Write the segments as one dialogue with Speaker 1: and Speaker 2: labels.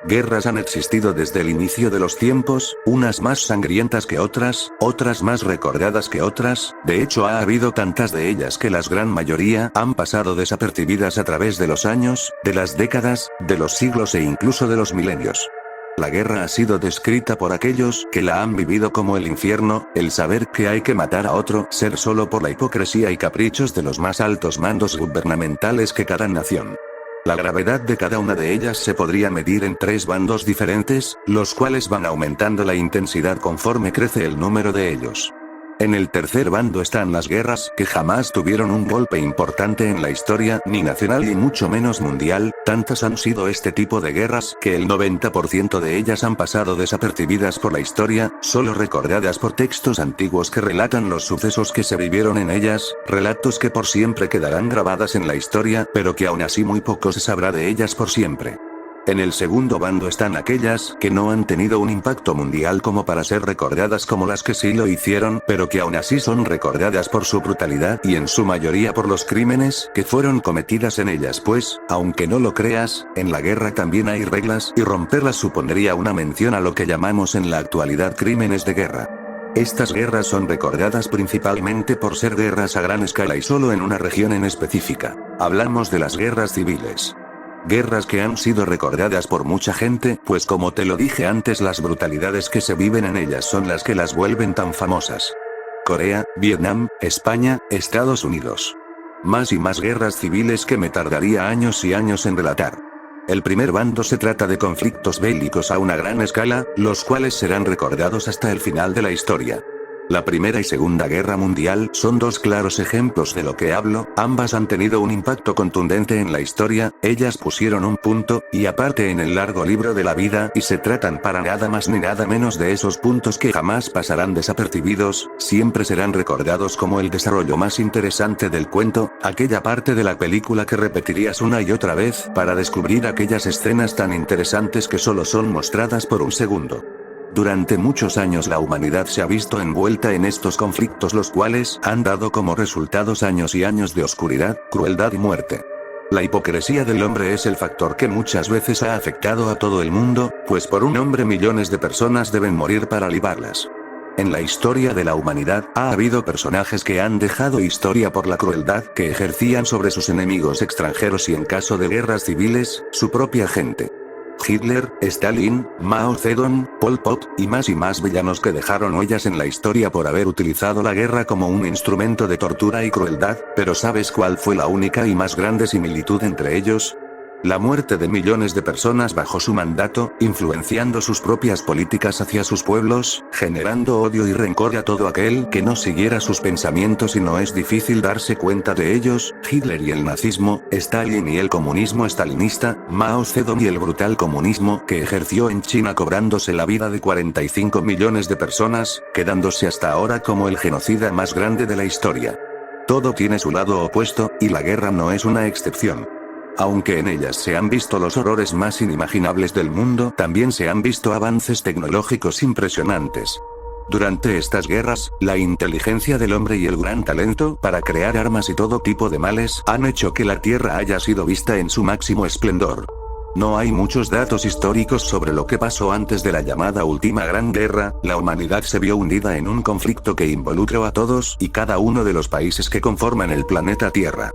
Speaker 1: Guerras han existido desde el inicio de los tiempos, unas más sangrientas que otras más recordadas que otras, de hecho ha habido tantas de ellas que la gran mayoría han pasado desapercibidas a través de los años, de las décadas, de los siglos e incluso de los milenios. La guerra ha sido descrita por aquellos que la han vivido como el infierno, el saber que hay que matar a otro ser solo por la hipocresía y caprichos de los más altos mandos gubernamentales que cada nación. La gravedad de cada una de ellas se podría medir en 3 bandos diferentes, los cuales van aumentando la intensidad conforme crece el número de ellos. En el tercer bando están las guerras que jamás tuvieron un golpe importante en la historia, ni nacional y mucho menos mundial. Tantas han sido este tipo de guerras que el 90% de ellas han pasado desapercibidas por la historia, solo recordadas por textos antiguos que relatan los sucesos que se vivieron en ellas, relatos que por siempre quedarán grabadas en la historia, pero que aún así muy poco se sabrá de ellas por siempre. En el segundo bando están aquellas que no han tenido un impacto mundial como para ser recordadas como las que sí lo hicieron, pero que aún así son recordadas por su brutalidad y en su mayoría por los crímenes que fueron cometidas en ellas, pues, aunque no lo creas, en la guerra también hay reglas y romperlas supondría una mención a lo que llamamos en la actualidad crímenes de guerra. Estas guerras son recordadas principalmente por ser guerras a gran escala y solo en una región en específica. Hablamos de las guerras civiles. Guerras que han sido recordadas por mucha gente, pues como te lo dije antes, las brutalidades que se viven en ellas son las que las vuelven tan famosas. Corea, Vietnam, España, Estados Unidos. Más y más guerras civiles que me tardaría años y años en relatar. El primer bando se trata de conflictos bélicos a una gran escala, los cuales serán recordados hasta el final de la historia. La Primera y Segunda Guerra Mundial son 2 claros ejemplos de lo que hablo, ambas han tenido un impacto contundente en la historia, ellas pusieron un punto y aparte en el largo libro de la vida y se tratan para nada más ni nada menos de esos puntos que jamás pasarán desapercibidos, siempre serán recordados como el desarrollo más interesante del cuento, aquella parte de la película que repetirías una y otra vez para descubrir aquellas escenas tan interesantes que solo son mostradas por un segundo. Durante muchos años la humanidad se ha visto envuelta en estos conflictos, los cuales han dado como resultados años y años de oscuridad, crueldad y muerte. La hipocresía del hombre es el factor que muchas veces ha afectado a todo el mundo, pues por un hombre millones de personas deben morir para librarlas. En la historia de la humanidad ha habido personajes que han dejado historia por la crueldad que ejercían sobre sus enemigos extranjeros y en caso de guerras civiles, su propia gente. Hitler, Stalin, Mao Zedong, Pol Pot, y más villanos que dejaron huellas en la historia por haber utilizado la guerra como un instrumento de tortura y crueldad, pero ¿sabes cuál fue la única y más grande similitud entre ellos? La muerte de millones de personas bajo su mandato, influenciando sus propias políticas hacia sus pueblos, generando odio y rencor a todo aquel que no siguiera sus pensamientos y no es difícil darse cuenta de ellos, Hitler y el nazismo, Stalin y el comunismo stalinista, Mao Zedong y el brutal comunismo que ejerció en China cobrándose la vida de 45 millones de personas, quedándose hasta ahora como el genocida más grande de la historia. Todo tiene su lado opuesto, y la guerra no es una excepción. Aunque en ellas se han visto los horrores más inimaginables del mundo, también se han visto avances tecnológicos impresionantes. Durante estas guerras, la inteligencia del hombre y el gran talento para crear armas y todo tipo de males han hecho que la Tierra haya sido vista en su máximo esplendor. No hay muchos datos históricos sobre lo que pasó antes de la llamada Última Gran Guerra. La humanidad se vio hundida en un conflicto que involucró a todos y cada uno de los países que conforman el planeta Tierra.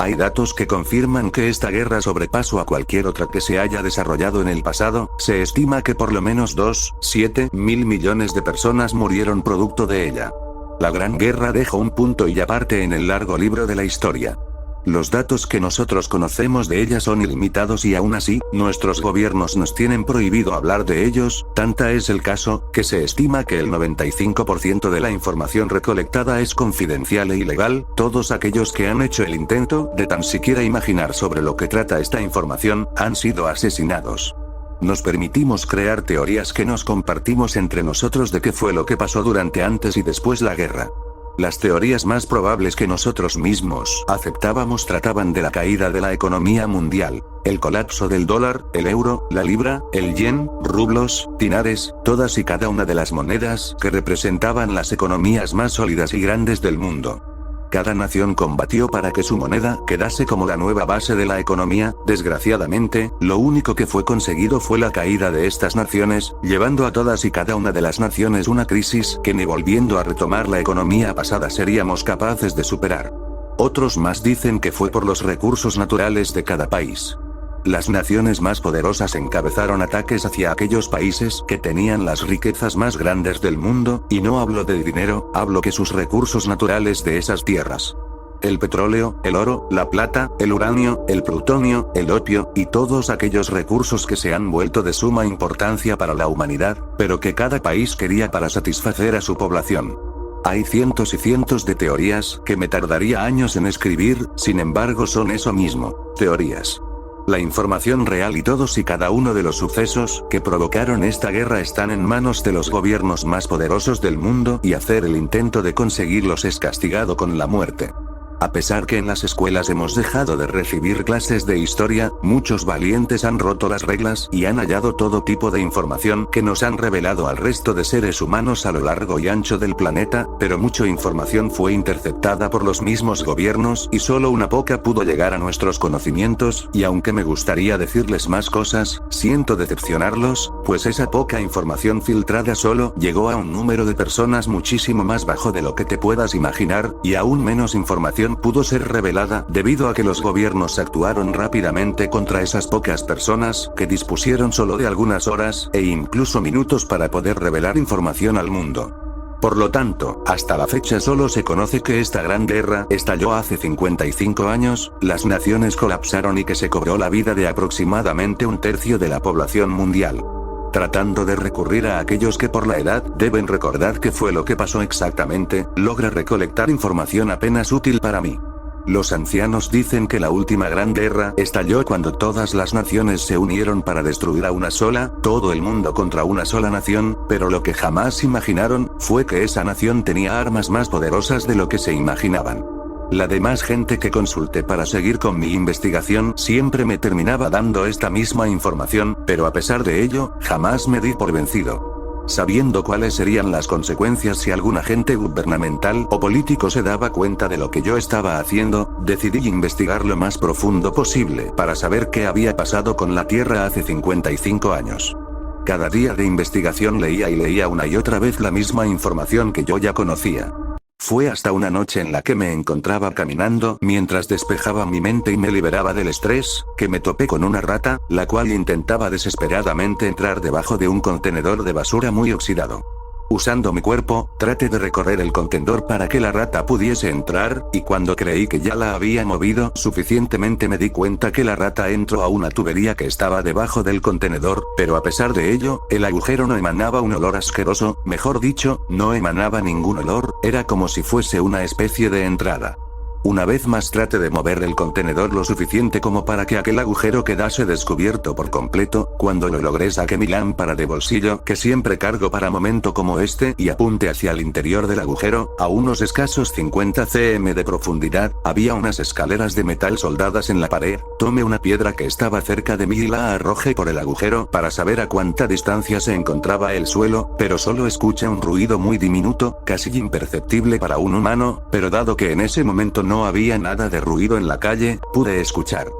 Speaker 1: Hay datos que confirman que esta guerra sobrepasó a cualquier otra que se haya desarrollado en el pasado, se estima que por lo menos 2,7 mil millones de personas murieron producto de ella. La Gran Guerra dejó un punto y aparte en el largo libro de la historia. Los datos que nosotros conocemos de ella son ilimitados y aún así, nuestros gobiernos nos tienen prohibido hablar de ellos, tanta es el caso, que se estima que el 95% de la información recolectada es confidencial e ilegal. Todos aquellos que han hecho el intento de tan siquiera imaginar sobre lo que trata esta información, han sido asesinados. Nos permitimos crear teorías que nos compartimos entre nosotros de qué fue lo que pasó durante antes y después la guerra. Las teorías más probables que nosotros mismos aceptábamos trataban de la caída de la economía mundial, el colapso del dólar, el euro, la libra, el yen, rublos, dinares, todas y cada una de las monedas que representaban las economías más sólidas y grandes del mundo. Cada nación combatió para que su moneda quedase como la nueva base de la economía. Desgraciadamente, lo único que fue conseguido fue la caída de estas naciones, llevando a todas y cada una de las naciones una crisis que ni volviendo a retomar la economía pasada seríamos capaces de superar. Otros más dicen que fue por los recursos naturales de cada país. Las naciones más poderosas encabezaron ataques hacia aquellos países que tenían las riquezas más grandes del mundo, y no hablo de dinero, hablo que sus recursos naturales de esas tierras. El petróleo, el oro, la plata, el uranio, el plutonio, el opio, y todos aquellos recursos que se han vuelto de suma importancia para la humanidad, pero que cada país quería para satisfacer a su población. Hay cientos y cientos de teorías que me tardaría años en escribir, sin embargo son eso mismo, teorías. La información real y todos y cada uno de los sucesos que provocaron esta guerra están en manos de los gobiernos más poderosos del mundo, y hacer el intento de conseguirlos es castigado con la muerte. A pesar que en las escuelas hemos dejado de recibir clases de historia, muchos valientes han roto las reglas y han hallado todo tipo de información que nos han revelado al resto de seres humanos a lo largo y ancho del planeta, pero mucha información fue interceptada por los mismos gobiernos y solo una poca pudo llegar a nuestros conocimientos, y aunque me gustaría decirles más cosas, siento decepcionarlos, pues esa poca información filtrada solo llegó a un número de personas muchísimo más bajo de lo que te puedas imaginar, y aún menos información pudo ser revelada, debido a que los gobiernos actuaron rápidamente contra esas pocas personas, que dispusieron solo de algunas horas, e incluso minutos para poder revelar información al mundo. Por lo tanto, hasta la fecha solo se conoce que esta gran guerra estalló hace 55 años, las naciones colapsaron y que se cobró la vida de aproximadamente un tercio de la población mundial. Tratando de recurrir a aquellos que por la edad deben recordar qué fue lo que pasó exactamente, logra recolectar información apenas útil para mí. Los ancianos dicen que la última gran guerra estalló cuando todas las naciones se unieron para destruir a una sola, todo el mundo contra una sola nación, pero lo que jamás imaginaron fue que esa nación tenía armas más poderosas de lo que se imaginaban. La demás gente que consulté para seguir con mi investigación siempre me terminaba dando esta misma información, pero a pesar de ello, jamás me di por vencido. Sabiendo cuáles serían las consecuencias si algún agente gubernamental o político se daba cuenta de lo que yo estaba haciendo, decidí investigar lo más profundo posible para saber qué había pasado con la Tierra hace 55 años. Cada día de investigación leía y leía una y otra vez la misma información que yo ya conocía. Fue hasta una noche en la que me encontraba caminando mientras despejaba mi mente y me liberaba del estrés, que me topé con una rata, la cual intentaba desesperadamente entrar debajo de un contenedor de basura muy oxidado. Usando mi cuerpo, traté de recorrer el contenedor para que la rata pudiese entrar, y cuando creí que ya la había movido suficientemente me di cuenta que la rata entró a una tubería que estaba debajo del contenedor, pero a pesar de ello, el agujero no emanaba un olor asqueroso, mejor dicho, no emanaba ningún olor, era como si fuese una especie de entrada. Una vez más traté de mover el contenedor lo suficiente como para que aquel agujero quedase descubierto por completo. Cuando lo logré saqué mi lámpara de bolsillo que siempre cargo para momento como este y apunté hacia el interior del agujero. A unos escasos 50 cm de profundidad, había unas escaleras de metal soldadas en la pared. Tomé una piedra que estaba cerca de mí y la arrojé por el agujero para saber a cuánta distancia se encontraba el suelo, pero solo escuché un ruido muy diminuto, casi imperceptible para un humano, pero dado que en ese momento no había nada de ruido en la calle, pude escuchar.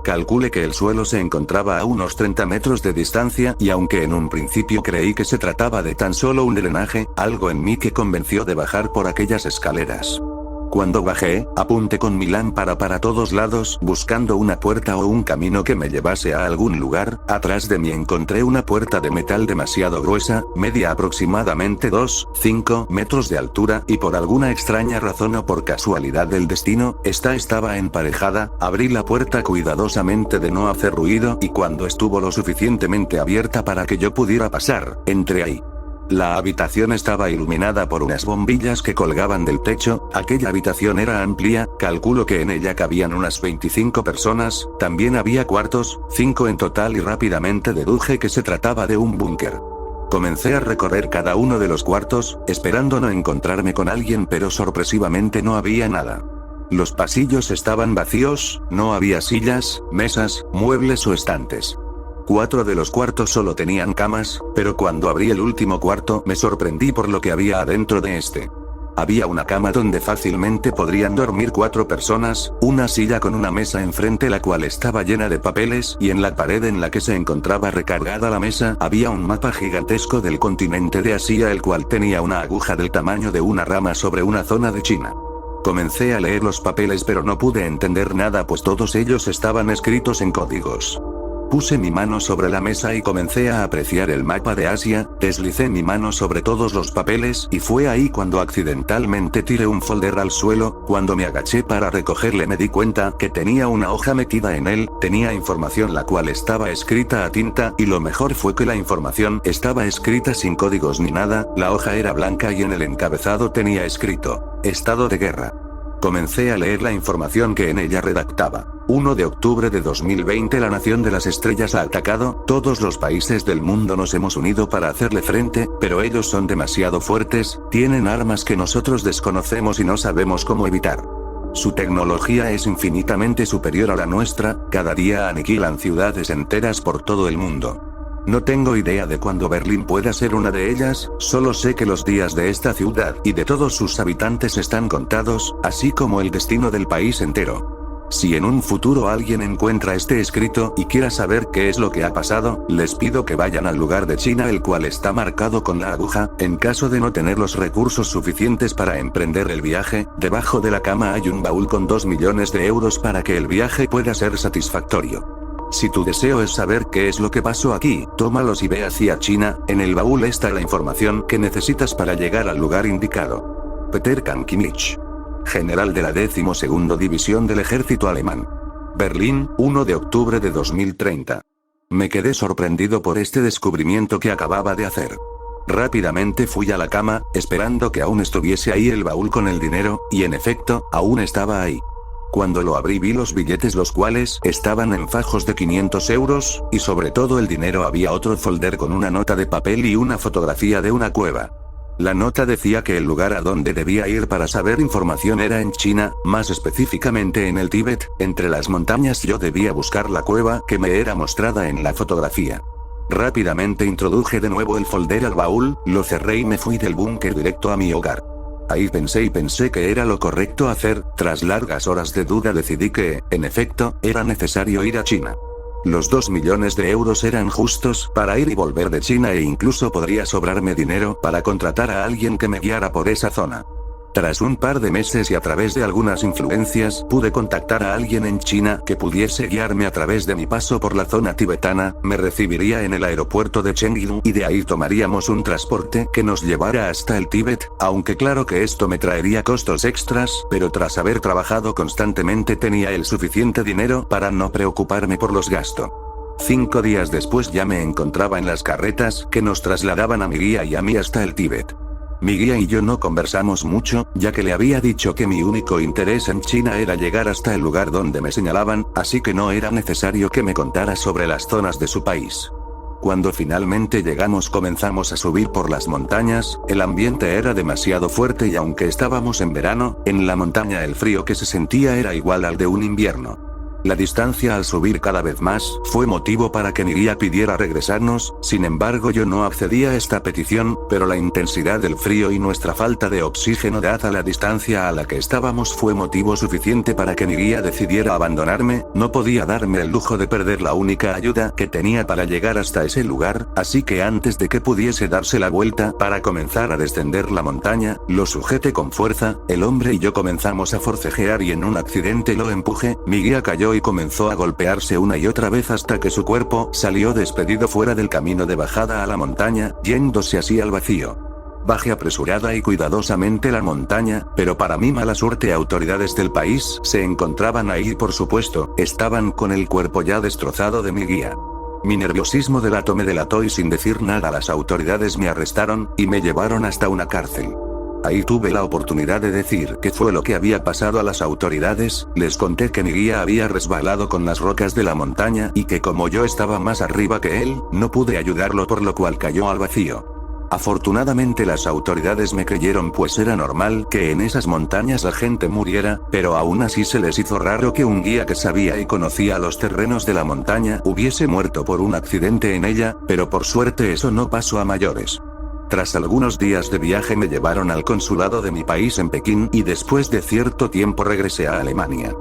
Speaker 1: Calculé que el suelo se encontraba a unos 30 metros de distancia y aunque en un principio creí que se trataba de tan solo un drenaje, algo en mí que convenció de bajar por aquellas escaleras. Cuando bajé, apunté con mi lámpara para todos lados buscando una puerta o un camino que me llevase a algún lugar. Atrás de mí encontré una puerta de metal demasiado gruesa, media aproximadamente 2,5 metros de altura y por alguna extraña razón o por casualidad del destino, esta estaba emparejada. Abrí la puerta cuidadosamente de no hacer ruido y cuando estuvo lo suficientemente abierta para que yo pudiera pasar, entré ahí. La habitación estaba iluminada por unas bombillas que colgaban del techo. Aquella habitación era amplia, calculo que en ella cabían unas 25 personas, también había cuartos, 5 en total y rápidamente deduje que se trataba de un búnker. Comencé a recorrer cada uno de los cuartos, esperando no encontrarme con alguien pero sorpresivamente no había nada. Los pasillos estaban vacíos, no había sillas, mesas, muebles o estantes. 4 de los cuartos solo tenían camas, pero cuando abrí el último cuarto me sorprendí por lo que había adentro de este. Había una cama donde fácilmente podrían dormir 4 personas, una silla con una mesa enfrente la cual estaba llena de papeles y en la pared en la que se encontraba recargada la mesa había un mapa gigantesco del continente de Asia el cual tenía una aguja del tamaño de una rama sobre una zona de China. Comencé a leer los papeles pero no pude entender nada pues todos ellos estaban escritos en códigos. Puse mi mano sobre la mesa y comencé a apreciar el mapa de Asia, deslicé mi mano sobre todos los papeles y fue ahí cuando accidentalmente tiré un folder al suelo, cuando me agaché para recogerle me di cuenta que tenía una hoja metida en él, tenía información la cual estaba escrita a tinta y lo mejor fue que la información estaba escrita sin códigos ni nada, la hoja era blanca y en el encabezado tenía escrito, estado de guerra. Comencé a leer la información que en ella redactaba. 1 de octubre de 2020 la nación de las estrellas ha atacado, todos los países del mundo nos hemos unido para hacerle frente, pero ellos son demasiado fuertes, tienen armas que nosotros desconocemos y no sabemos cómo evitar. Su tecnología es infinitamente superior a la nuestra, cada día aniquilan ciudades enteras por todo el mundo. No tengo idea de cuándo Berlín pueda ser una de ellas, solo sé que los días de esta ciudad y de todos sus habitantes están contados, así como el destino del país entero. Si en un futuro alguien encuentra este escrito y quiera saber qué es lo que ha pasado, les pido que vayan al lugar de China el cual está marcado con la aguja, en caso de no tener los recursos suficientes para emprender el viaje, debajo de la cama hay un baúl con 2 millones de euros para que el viaje pueda ser satisfactorio. Si tu deseo es saber qué es lo que pasó aquí, tómalos y ve hacia China, en el baúl está la información que necesitas para llegar al lugar indicado. Peter Kankimich, general de la 12ª División del Ejército Alemán. Berlín, 1 de octubre de 2030. Me quedé sorprendido por este descubrimiento que acababa de hacer. Rápidamente fui a la cama, esperando que aún estuviese ahí el baúl con el dinero, y en efecto, aún estaba ahí. Cuando lo abrí vi los billetes los cuales estaban en fajos de 500 euros, y sobre todo el dinero había otro folder con una nota de papel y una fotografía de una cueva. La nota decía que el lugar a donde debía ir para saber información era en China, más específicamente en el Tíbet, entre las montañas yo debía buscar la cueva que me era mostrada en la fotografía. Rápidamente introduje de nuevo el folder al baúl, lo cerré y me fui del búnker directo a mi hogar. Ahí pensé que era lo correcto hacer, tras largas horas de duda decidí que, en efecto, era necesario ir a China. Los 2 millones de euros eran justos para ir y volver de China e incluso podría sobrarme dinero para contratar a alguien que me guiara por esa zona. Tras un par de meses y a través de algunas influencias, pude contactar a alguien en China que pudiese guiarme a través de mi paso por la zona tibetana, me recibiría en el aeropuerto de Chengdu y de ahí tomaríamos un transporte que nos llevara hasta el Tíbet, aunque claro que esto me traería costos extras, pero tras haber trabajado constantemente tenía el suficiente dinero para no preocuparme por los gastos. 5 días después ya me encontraba en las carretas que nos trasladaban a mi guía y a mí hasta el Tíbet. Mi guía y yo no conversamos mucho, ya que le había dicho que mi único interés en China era llegar hasta el lugar donde me señalaban, así que no era necesario que me contara sobre las zonas de su país. Cuando finalmente llegamos comenzamos a subir por las montañas, el ambiente era demasiado fuerte y aunque estábamos en verano, en la montaña el frío que se sentía era igual al de un invierno. La distancia al subir cada vez más fue motivo para que mi guía pidiera regresarnos, sin embargo yo no accedí a esta petición, pero la intensidad del frío y nuestra falta de oxígeno dada la distancia a la que estábamos fue motivo suficiente para que mi guía decidiera abandonarme, no podía darme el lujo de perder la única ayuda que tenía para llegar hasta ese lugar, así que antes de que pudiese darse la vuelta para comenzar a descender la montaña, lo sujeté con fuerza, el hombre y yo comenzamos a forcejear y en un accidente lo empujé, mi guía cayó y comenzó a golpearse una y otra vez hasta que su cuerpo salió despedido fuera del camino de bajada a la montaña, yéndose así al vacío. Bajé apresurada y cuidadosamente la montaña, pero para mi mala suerte autoridades del país se encontraban ahí y por supuesto, estaban con el cuerpo ya destrozado de mi guía. Mi nerviosismo me delató y sin decir nada las autoridades me arrestaron, y me llevaron hasta una cárcel. Ahí tuve la oportunidad de decir qué fue lo que había pasado a las autoridades, les conté que mi guía había resbalado con las rocas de la montaña y que como yo estaba más arriba que él, no pude ayudarlo por lo cual cayó al vacío. Afortunadamente las autoridades me creyeron pues era normal que en esas montañas la gente muriera, pero aún así se les hizo raro que un guía que sabía y conocía los terrenos de la montaña hubiese muerto por un accidente en ella, pero por suerte eso no pasó a mayores. Tras algunos días de viaje me llevaron al consulado de mi país en Pekín y después de cierto tiempo regresé a Alemania.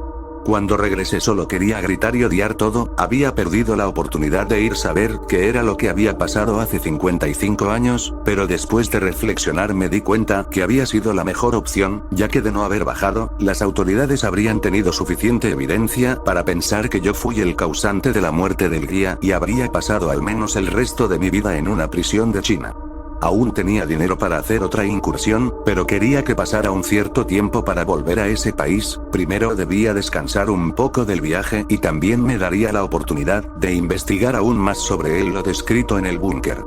Speaker 1: Cuando regresé solo quería gritar y odiar todo, había perdido la oportunidad de ir a saber qué era lo que había pasado hace 55 años, pero después de reflexionar me di cuenta que había sido la mejor opción, ya que de no haber bajado, las autoridades habrían tenido suficiente evidencia para pensar que yo fui el causante de la muerte del guía y habría pasado al menos el resto de mi vida en una prisión de China. Aún tenía dinero para hacer otra incursión, pero quería que pasara un cierto tiempo para volver a ese país. Primero debía descansar un poco del viaje y también me daría la oportunidad de investigar aún más sobre él lo descrito en el búnker.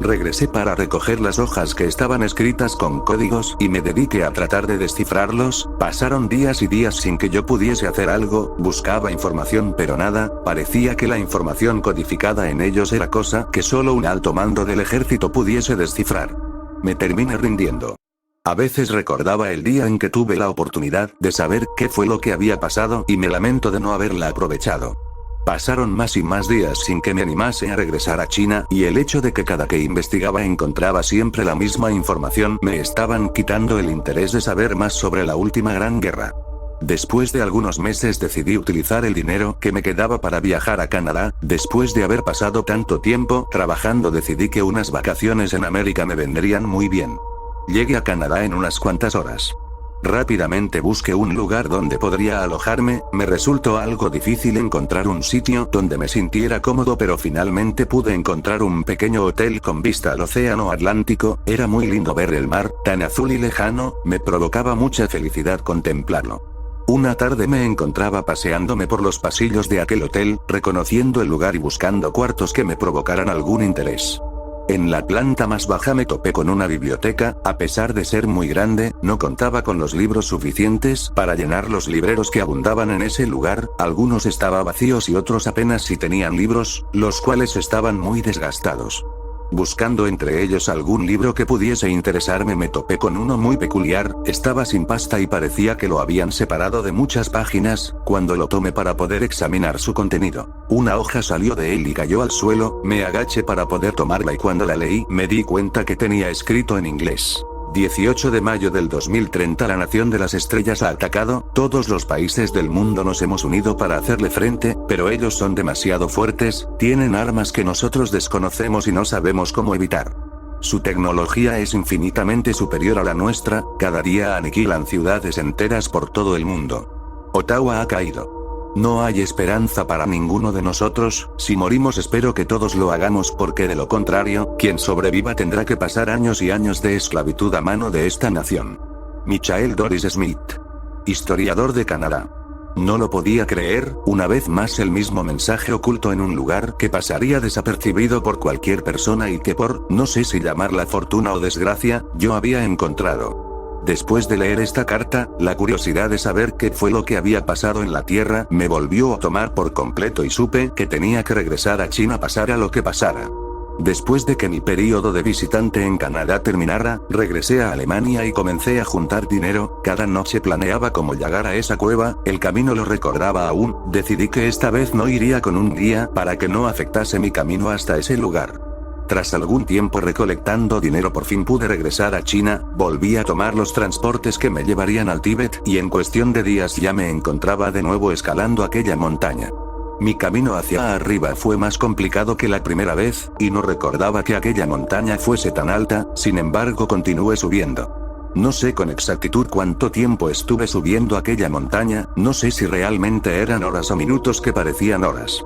Speaker 1: Regresé para recoger las hojas que estaban escritas con códigos y me dediqué a tratar de descifrarlos. Pasaron días y días sin que yo pudiese hacer algo, buscaba información pero nada, parecía que la información codificada en ellos era cosa que solo un alto mando del ejército pudiese descifrar. Me terminé rindiendo. A veces recordaba el día en que tuve la oportunidad de saber qué fue lo que había pasado y me lamento de no haberla aprovechado. Pasaron más y más días sin que me animase a regresar a China, y el hecho de que cada que investigaba encontraba siempre la misma información me estaban quitando el interés de saber más sobre la última gran guerra. Después de algunos meses decidí utilizar el dinero que me quedaba para viajar a Canadá. Después de haber pasado tanto tiempo trabajando decidí que unas vacaciones en América me vendrían muy bien. Llegué a Canadá en unas cuantas horas. Rápidamente busqué un lugar donde podría alojarme, me resultó algo difícil encontrar un sitio donde me sintiera cómodo, pero finalmente pude encontrar un pequeño hotel con vista al océano Atlántico. Era muy lindo ver el mar, tan azul y lejano, me provocaba mucha felicidad contemplarlo. Una tarde me encontraba paseándome por los pasillos de aquel hotel, reconociendo el lugar y buscando cuartos que me provocaran algún interés. En la planta más baja me topé con una biblioteca. A pesar de ser muy grande, no contaba con los libros suficientes para llenar los libreros que abundaban en ese lugar. Algunos estaban vacíos y otros apenas si tenían libros, los cuales estaban muy desgastados. Buscando entre ellos algún libro que pudiese interesarme me topé con uno muy peculiar, estaba sin pasta y parecía que lo habían separado de muchas páginas. Cuando lo tomé para poder examinar su contenido, una hoja salió de él y cayó al suelo. Me agaché para poder tomarla y cuando la leí me di cuenta que tenía escrito en inglés: 18 de mayo del 2030 la nación de las estrellas ha atacado, todos los países del mundo nos hemos unido para hacerle frente, pero ellos son demasiado fuertes, tienen armas que nosotros desconocemos y no sabemos cómo evitar. Su tecnología es infinitamente superior a la nuestra, cada día aniquilan ciudades enteras por todo el mundo. Ottawa ha caído. No hay esperanza para ninguno de nosotros. Si morimos espero que todos lo hagamos, porque de lo contrario, quien sobreviva tendrá que pasar años y años de esclavitud a mano de esta nación. Michael Doris Smith, historiador de Canadá. No lo podía creer, una vez más el mismo mensaje oculto en un lugar que pasaría desapercibido por cualquier persona y que por, no sé si llamarla fortuna o desgracia, yo había encontrado. Después de leer esta carta, la curiosidad de saber qué fue lo que había pasado en la Tierra me volvió a tomar por completo y supe que tenía que regresar a China pasara lo que pasara. Después de que mi período de visitante en Canadá terminara, regresé a Alemania y comencé a juntar dinero. Cada noche planeaba cómo llegar a esa cueva, el camino lo recordaba aún. Decidí que esta vez no iría con un guía para que no afectase mi camino hasta ese lugar. Tras algún tiempo recolectando dinero por fin pude regresar a China, volví a tomar los transportes que me llevarían al Tíbet y en cuestión de días ya me encontraba de nuevo escalando aquella montaña. Mi camino hacia arriba fue más complicado que la primera vez, y no recordaba que aquella montaña fuese tan alta, sin embargo continué subiendo. No sé con exactitud cuánto tiempo estuve subiendo aquella montaña, no sé si realmente eran horas o minutos que parecían horas.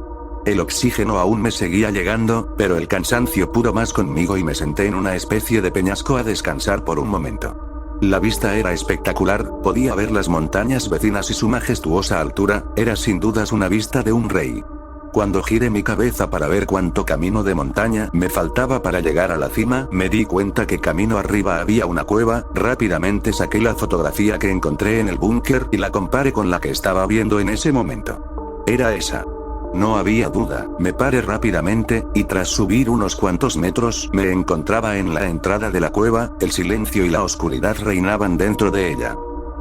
Speaker 1: El oxígeno aún me seguía llegando, pero el cansancio pudo más conmigo y me senté en una especie de peñasco a descansar por un momento. La vista era espectacular, podía ver las montañas vecinas y su majestuosa altura, era sin dudas una vista de un rey. Cuando giré mi cabeza para ver cuánto camino de montaña me faltaba para llegar a la cima, me di cuenta que camino arriba había una cueva. Rápidamente saqué la fotografía que encontré en el búnker y la comparé con la que estaba viendo en ese momento. Era esa. No había duda, me paré rápidamente, y tras subir unos cuantos metros, me encontraba en la entrada de la cueva. El silencio y la oscuridad reinaban dentro de ella.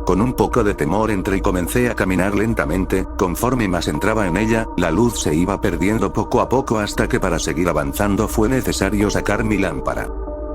Speaker 1: Con un poco de temor entré y comencé a caminar lentamente. Conforme más entraba en ella, la luz se iba perdiendo poco a poco hasta que para seguir avanzando fue necesario sacar mi lámpara.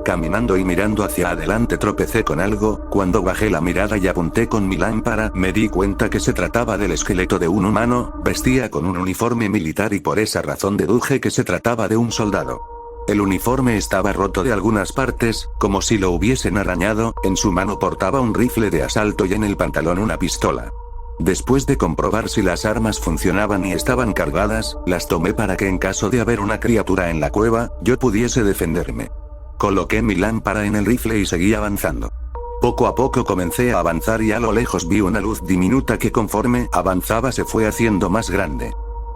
Speaker 1: Caminando y mirando hacia adelante tropecé con algo, cuando bajé la mirada y apunté con mi lámpara me di cuenta que se trataba del esqueleto de un humano, vestía con un uniforme militar y por esa razón deduje que se trataba de un soldado. El uniforme estaba roto de algunas partes, como si lo hubiesen arañado, en su mano portaba un rifle de asalto y en el pantalón una pistola. Después de comprobar si las armas funcionaban y estaban cargadas, las tomé para que en caso de haber una criatura en la cueva, yo pudiese defenderme. Coloqué mi lámpara en el rifle y seguí avanzando. Poco a poco comencé a avanzar y a lo lejos vi una luz diminuta que conforme avanzaba se fue haciendo más grande.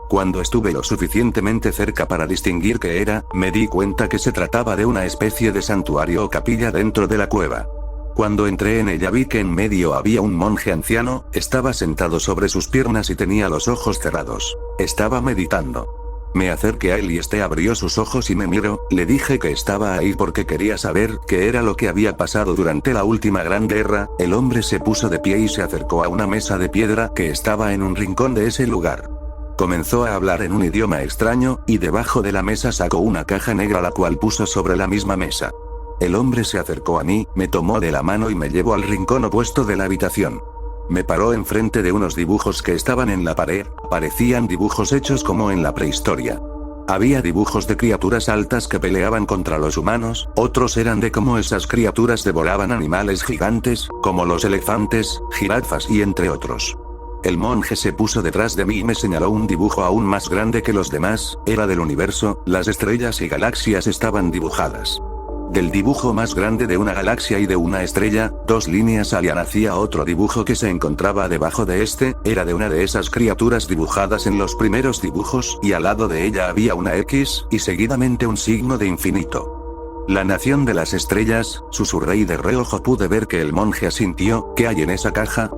Speaker 1: Cuando estuve lo suficientemente cerca para distinguir qué era, me di cuenta que se trataba de una especie de santuario o capilla dentro de la cueva. Cuando entré en ella vi que en medio había un monje anciano, estaba sentado sobre sus piernas y tenía los ojos cerrados. Estaba meditando. Me acerqué a él y este abrió sus ojos y me miró, le dije que estaba ahí porque quería saber qué era lo que había pasado durante la última gran guerra. El hombre se puso de pie y se acercó a una mesa de piedra que estaba en un rincón de ese lugar. Comenzó a hablar en un idioma extraño, y debajo de la mesa sacó una caja negra la cual puso sobre la misma mesa. El hombre se acercó a mí, me tomó de la mano y me llevó al rincón opuesto de la habitación. Me paró enfrente de unos dibujos que estaban en la pared, parecían dibujos hechos como en la prehistoria. Había dibujos de criaturas altas que peleaban contra los humanos, otros eran de cómo esas criaturas devoraban animales gigantes, como los elefantes, jirafas y entre otros. El monje se puso detrás de mí y me señaló un dibujo aún más grande que los demás, era del universo, las estrellas y galaxias estaban dibujadas. Del dibujo más grande de una galaxia y de una estrella, 2 líneas salían hacia otro dibujo que se encontraba debajo de este, era de una de esas criaturas dibujadas en los primeros dibujos, y al lado de ella había una X, y seguidamente un signo de infinito. La nación de las estrellas, susurré y de reojo pude ver que el monje asintió. ¿Qué hay en esa caja?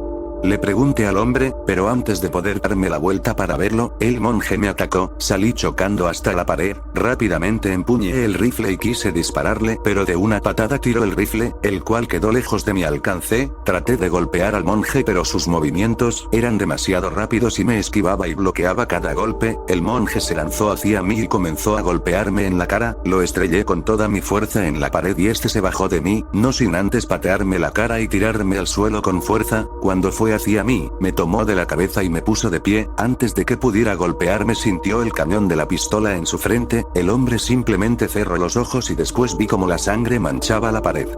Speaker 1: Le pregunté al hombre, pero antes de poder darme la vuelta para verlo, el monje me atacó, salí chocando hasta la pared, rápidamente empuñé el rifle y quise dispararle, pero de una patada tiró el rifle, el cual quedó lejos de mi alcance. Traté de golpear al monje pero sus movimientos eran demasiado rápidos y me esquivaba y bloqueaba cada golpe. El monje se lanzó hacia mí y comenzó a golpearme en la cara, lo estrellé con toda mi fuerza en la pared y este se bajó de mí, no sin antes patearme la cara y tirarme al suelo con fuerza. Cuando fue hacia mí, me tomó de la cabeza y me puso de pie, antes de que pudiera golpearme sintió el cañón de la pistola en su frente. El hombre simplemente cerró los ojos y después vi como la sangre manchaba la pared.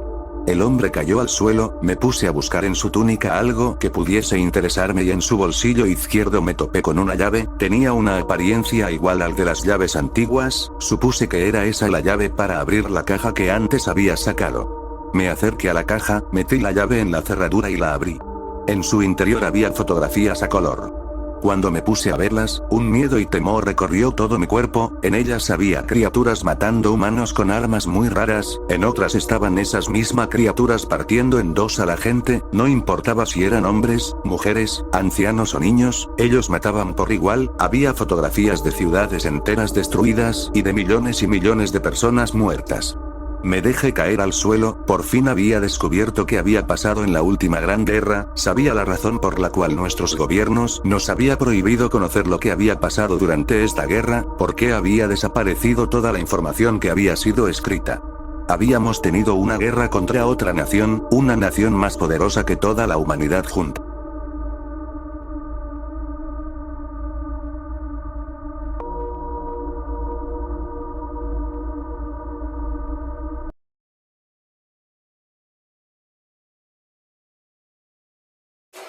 Speaker 1: El hombre cayó al suelo, me puse a buscar en su túnica algo que pudiese interesarme y en su bolsillo izquierdo me topé con una llave, tenía una apariencia igual al de las llaves antiguas, supuse que era esa la llave para abrir la caja que antes había sacado. Me acerqué a la caja, metí la llave en la cerradura y la abrí. En su interior había fotografías a color. Cuando me puse a verlas, un miedo y temor recorrió todo mi cuerpo. En ellas había criaturas matando humanos con armas muy raras, en otras estaban esas mismas criaturas partiendo en dos a la gente, no importaba si eran hombres, mujeres, ancianos o niños, ellos mataban por igual. Había fotografías de ciudades enteras destruidas, y de millones y millones de personas muertas. Me dejé caer al suelo, por fin había descubierto qué había pasado en la última gran guerra, sabía la razón por la cual nuestros gobiernos nos había prohibido conocer lo que había pasado durante esta guerra, por qué había desaparecido toda la información que había sido escrita. Habíamos tenido una guerra contra otra nación, una nación más poderosa que toda la humanidad junta.